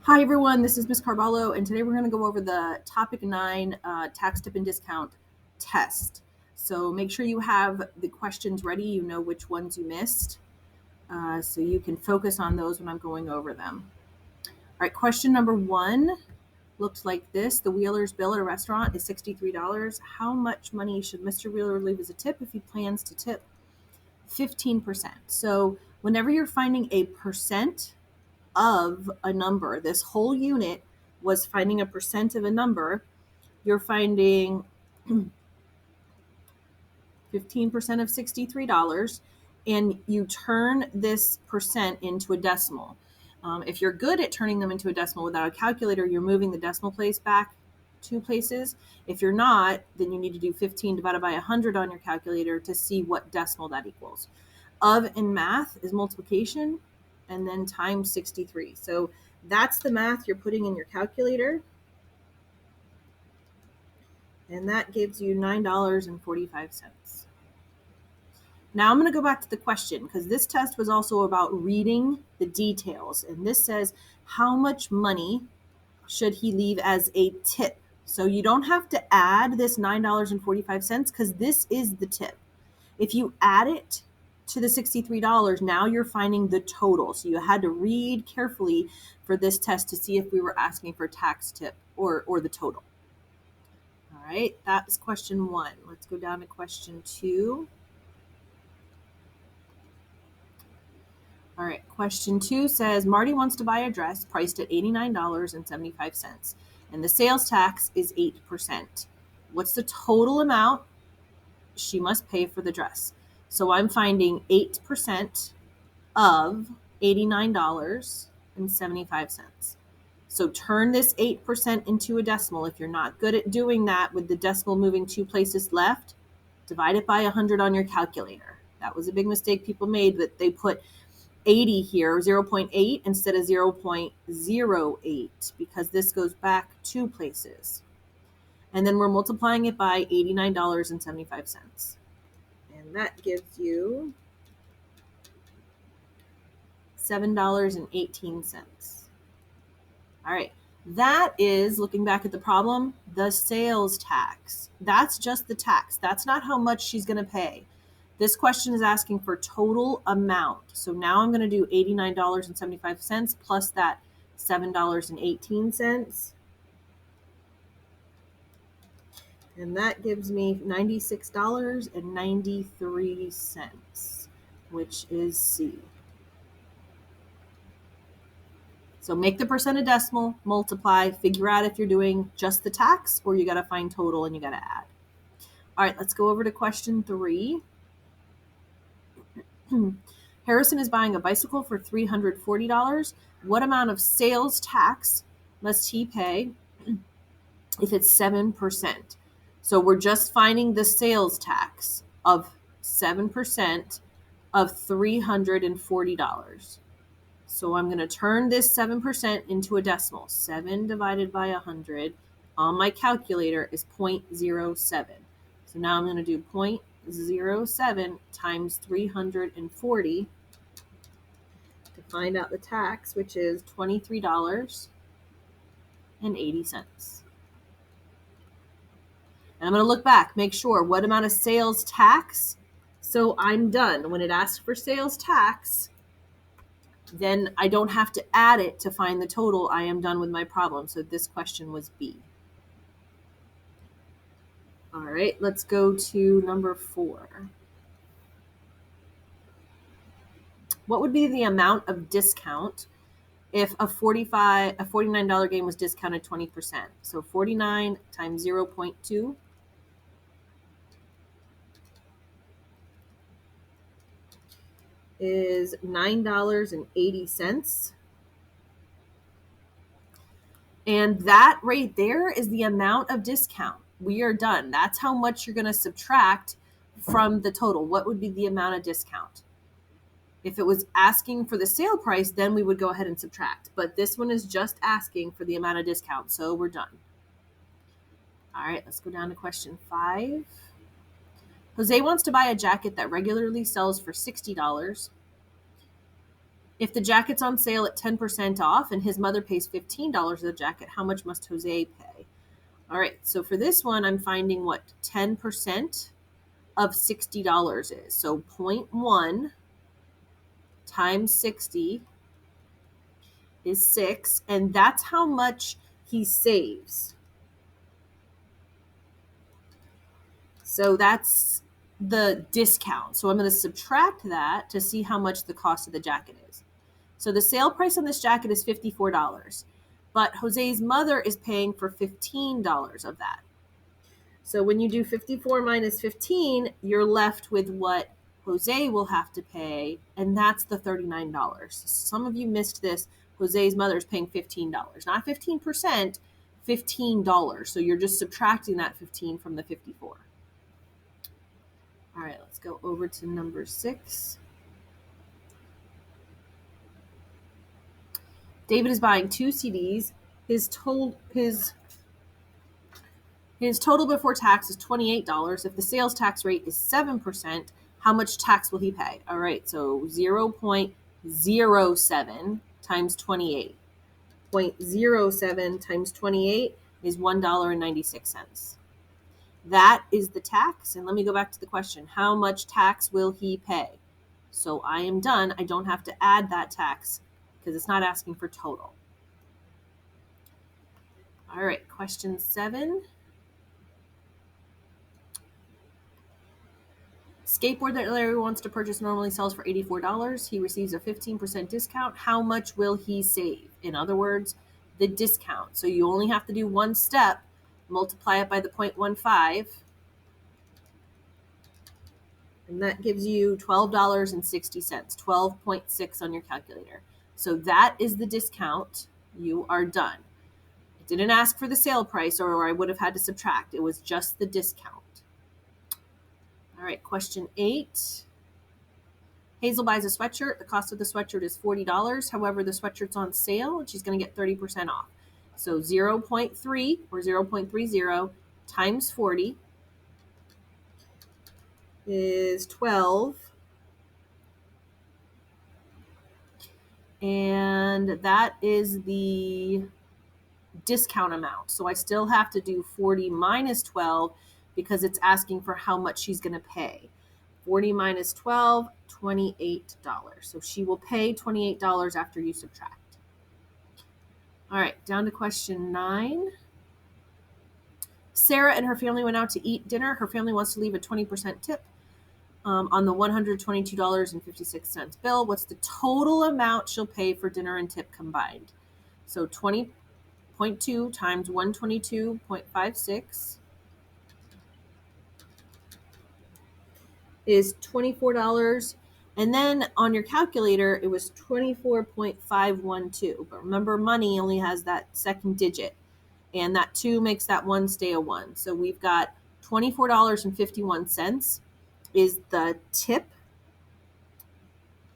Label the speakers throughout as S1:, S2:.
S1: Hi everyone, this is Ms. Carvalho, and today we're going to go over the topic 9 tax tip and discount test. So make sure you have the questions ready, you know which ones you missed, so you can focus on those when I'm going over them. All right, question number 1 looked like this. The Wheeler's bill at a restaurant is $63. How much money should Mr. Wheeler leave as a tip if he plans to tip? 15%. So whenever you're finding a percent of a number, this whole unit was finding a percent of a number, you're finding 15% of $63, and you turn this percent into a decimal. If you're good at turning them into a decimal without a calculator, you're moving the decimal place back 2 places. If you're not, then you need to do 15 divided by 100 on your calculator to see what decimal that equals. Of in math is multiplication and then times 63. So that's the math you're putting in your calculator. And that gives you $9.45. Now I'm going to go back to the question because this test was also about reading the details. And this says, how much money should he leave as a tip? So you don't have to add this $9.45 because this is the tip. If you add it to the $63, now you're finding the total. So you had to read carefully for this test to see if we were asking for tax tip or the total. All right, that is question 1. Let's go down to question 2. All right, question 2 says Marty wants to buy a dress priced at $89.75, and the sales tax is 8%. What's the total amount she must pay for the dress? So I'm finding 8% of $89.75. So turn this 8% into a decimal. If you're not good at doing that with the decimal moving 2 places left, divide it by 100 on your calculator. That was a big mistake people made, that they put 80 here, 0.8 instead of 0.08, because this goes back 2 places. And then we're multiplying it by $89.75. And that gives you $7.18. All right. That is, looking back at the problem, the sales tax. That's just the tax. That's not how much she's going to pay. This question is asking for total amount. So now I'm going to do $89.75 plus that $7.18. And that gives me $96.93, which is C. So make the percent a decimal, multiply, figure out if you're doing just the tax or you got to find total and you got to add. All right, let's go over to question 3. Harrison is buying a bicycle for $340. What amount of sales tax must he pay if it's 7%? So we're just finding the sales tax of 7% of $340. So I'm going to turn this 7% into a decimal. 7 divided by 100 on my calculator is 0.07. So now I'm going to do 0.07 times 340 to find out the tax, which is $23.80. And I'm going to look back, make sure what amount of sales tax. So I'm done. When it asks for sales tax, then I don't have to add it to find the total. I am done with my problem. So this question was B. All right, let's go to number 4. What would be the amount of discount if a $49 game was discounted 20%? So 49 times 0.2 is $9.80. And that right there is the amount of discount. We are done. That's how much you're going to subtract from the total. What would be the amount of discount? If it was asking for the sale price, then we would go ahead and subtract. But this one is just asking for the amount of discount. So we're done. All right, let's go down to question 5. Jose wants to buy a jacket that regularly sells for $60. If the jacket's on sale at 10% off and his mother pays $15 for the jacket, how much must Jose pay? All right, so for this one, I'm finding what 10% of $60 is. So 0.1 times 60 is 6, and that's how much he saves. So that's the discount. So I'm going to subtract that to see how much the cost of the jacket is. So the sale price on this jacket is $54, but Jose's mother is paying for $15 of that. So when you do 54 minus 15, you're left with what Jose will have to pay, and that's the $39. Some of you missed this. Jose's mother is paying $15, not 15%, $15. So you're just subtracting that 15 from the 54. All right, let's go over to number 6. David is buying 2 CDs. His total before tax is $28. If the sales tax rate is 7%, how much tax will he pay? All right, so 0.07 times 28. 0.07 times 28 is $1.96. That is the tax. And let me go back to the question. How much tax will he pay? So I am done. I don't have to add that tax because it's not asking for total. All right, question 7. Skateboard that Larry wants to purchase normally sells for $84. He receives a 15% discount. How much will he save? In other words, the discount. So you only have to do one step, multiply it by the 0.15, and that gives you $12.60, 12.6 on your calculator. So that is the discount. You are done. It didn't ask for the sale price, or I would have had to subtract. It was just the discount. All right, question 8. Hazel buys a sweatshirt. The cost of the sweatshirt is $40. However, the sweatshirt's on sale, and she's going to get 30% off. So 0.3 or 0.30 times 40 is 12. And that is the discount amount. So I still have to do 40 minus 12 because it's asking for how much she's going to pay. 40 minus 12, $28. So she will pay $28 after you subtract. All right, down to question 9. Sarah and her family went out to eat dinner. Her family wants to leave a 20% tip on the $122.56 bill. What's the total amount she'll pay for dinner and tip combined? So 20.2 times 122.56 is $24. And then on your calculator, it was 24.512. But remember, money only has that second digit. And that 2 makes that 1 stay a 1. So we've got $24.51 is the tip.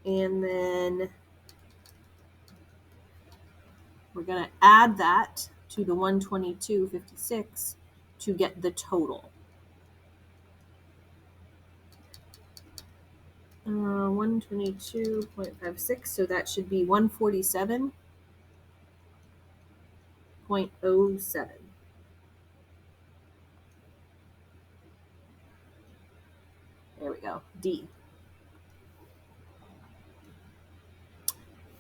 S1: And then we're going to add that to the 122.56 to get the total. 122.56, so that should be 147.07. There we go, D.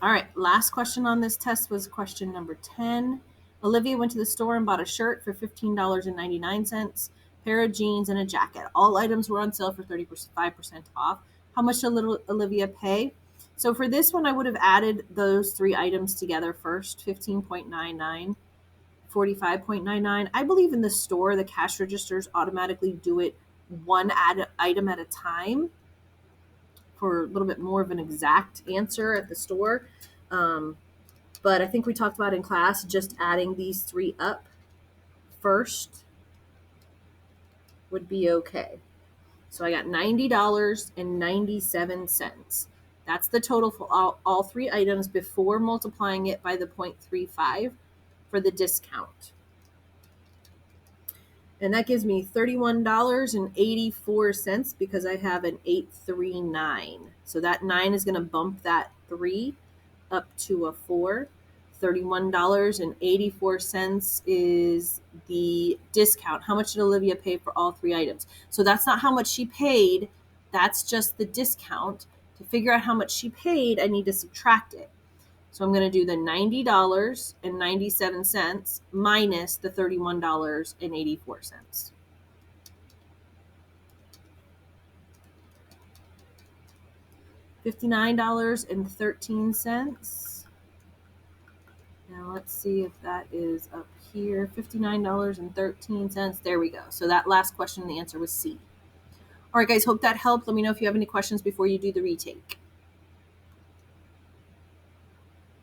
S1: All right, last question on this test was question number 10. Olivia went to the store and bought a shirt for $15.99, pair of jeans, and a jacket. All items were on sale for 35% off. How much did Olivia pay? So for this one, I would have added those 3 items together first, 15.99, 45.99. I believe in the store, the cash registers automatically do it one item at a time for a little bit more of an exact answer at the store. But I think we talked about in class just adding these 3 up first would be okay. So I got $90.97. That's the total for all 3 items before multiplying it by the 0.35 for the discount. And that gives me $31.84 because I have an 839. So that 9 is going to bump that 3. up to a 4. $31.84 is the discount. How much did Olivia pay for all 3 items? So that's not how much she paid. That's just the discount. To figure out how much she paid, I need to subtract it. So I'm going to do the $90.97 minus the $31.84. $59.13. Now let's see if that is up here. $59.13. There we go. So that last question, the answer was C. All right, guys, hope that helped. Let me know if you have any questions before you do the retake.